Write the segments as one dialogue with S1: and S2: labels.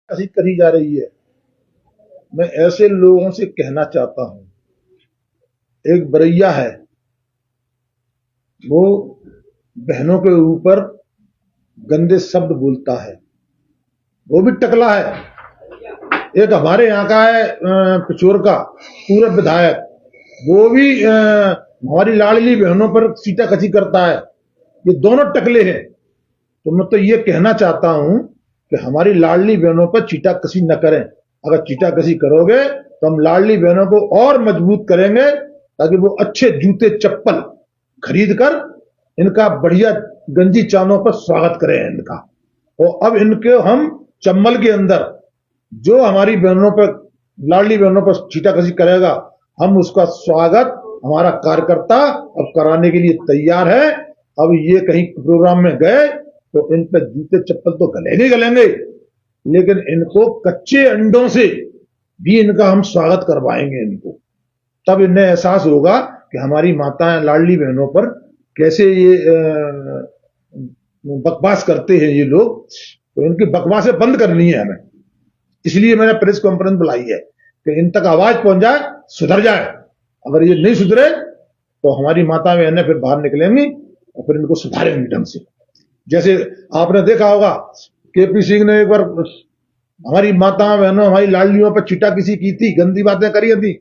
S1: ऐसी करी जा रही है। मैं ऐसे लोगों से कहना चाहता हूं, एक बरैया है, वो बहनों के ऊपर गंदे शब्द बोलता है, वो भी टकला है। एक हमारे यहाँ का है पिछोर का पूर्व विधायक, वो भी हमारी लाडली बहनों पर सीटाकशी करता है। ये दोनों टकले हैं। तो मैं तो ये कहना चाहता हूं कि हमारी लाडली बहनों पर चीटाकशी न करें। अगर चीटाकशी करोगे तो हम लाडली बहनों को और मजबूत करेंगे, ताकि वो अच्छे जूते चप्पल खरीद कर इनका बढ़िया गंजी चानों पर स्वागत करें इनका। और अब इनके हम चंबल के अंदर जो हमारी बहनों पर, लाडली बहनों पर चीटाकशी करेगा, हम उसका स्वागत हमारा कार्यकर्ता अब कराने के लिए तैयार है। अब ये कहीं प्रोग्राम में गए तो इन पर जूते चप्पल तो गलेंगे, लेकिन इनको कच्चे अंडों से भी इनका हम स्वागत करवाएंगे इनको। तब इन्हें एहसास होगा कि हमारी माताएं लाडली बहनों पर कैसे ये बकवास करते हैं ये लोग। तो इनकी बकवासें बंद करनी है हमें। इसलिए मैंने प्रेस कॉन्फ्रेंस बुलाई है कि इन तक आवाज पहुंच जाए, सुधर जाए। अगर ये नहीं सुधरे तो हमारी माता बहनें फिर बाहर निकलेंगी और फिर इनको सुधारेंगे ढंग से। जैसे आपने देखा होगा, केपी सिंह ने एक बार हमारी माता बहनों, हमारी लाडलियों पर चीटाकशी की थी, गंदी बातें करी थी।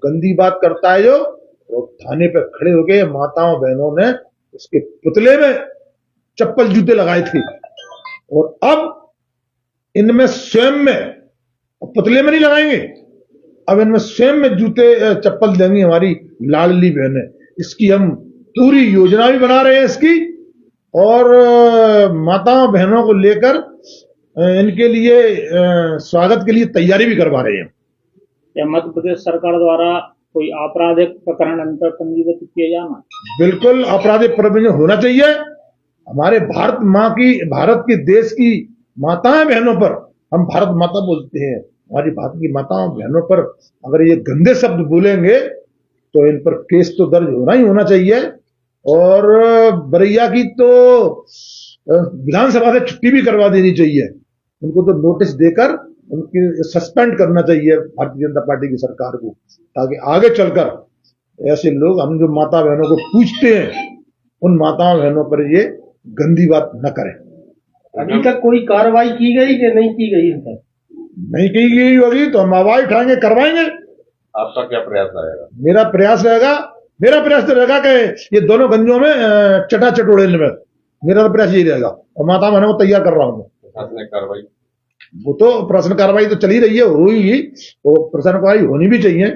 S1: गंदी बात करता है जो, तो थाने पे खड़े हो गए माताओं बहनों ने उसके पुतले में चप्पल जूते लगाए थे। और अब इनमें स्वयं में, पुतले में नहीं लगाएंगे, अब इनमें स्वयं में जूते चप्पल देंगी हमारी लाडली बहनें। इसकी हम पूरी योजना भी बना रहे हैं इसकी, और माताओं बहनों को लेकर इनके लिए स्वागत के लिए तैयारी भी करवा रहे हैं।
S2: क्या मध्य प्रदेश सरकार द्वारा कोई आपराधिक प्रकरण अंतर पंजीबद्ध किया जाना?
S1: बिल्कुल आपराधिक प्रकरण होना चाहिए। हमारे भारत की देश की माताएं बहनों पर, हम भारत माता बोलते हैं, हमारी भारत की माताओं बहनों पर अगर ये गंदे शब्द बोलेंगे तो इन पर केस तो दर्ज होना चाहिए। और बरैया की तो विधानसभा से छुट्टी भी करवा देनी चाहिए। उनको तो नोटिस देकर उनकी सस्पेंड करना चाहिए भारतीय जनता पार्टी की सरकार को, ताकि आगे चलकर ऐसे लोग, हम जो माता बहनों को पूछते हैं, उन माताओं बहनों पर ये गंदी बात न करें।
S3: अभी तक कोई कार्रवाई की गई कि नहीं की गई?
S1: नहीं की गई होगी तो हम आवाज उठाएंगे, करवाएंगे।
S4: आपका क्या प्रयास रहेगा?
S1: मेरा प्रयास तो रहेगा कि ये दोनों गंजों में चटा चटोड़े में, मेरा तो प्रयास यही रहेगा। और माता बहनों को तैयार कर रहा हूं।
S4: प्रशासनिक कार्रवाई,
S1: वो तो प्रशासन कार्रवाई तो चली रही है, हुई, वो प्रशासन कार्रवाई होनी भी चाहिए।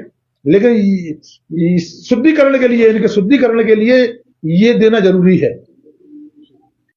S1: लेकिन शुद्धिकरण के लिए, इनके शुद्धिकरण के लिए ये देना जरूरी है।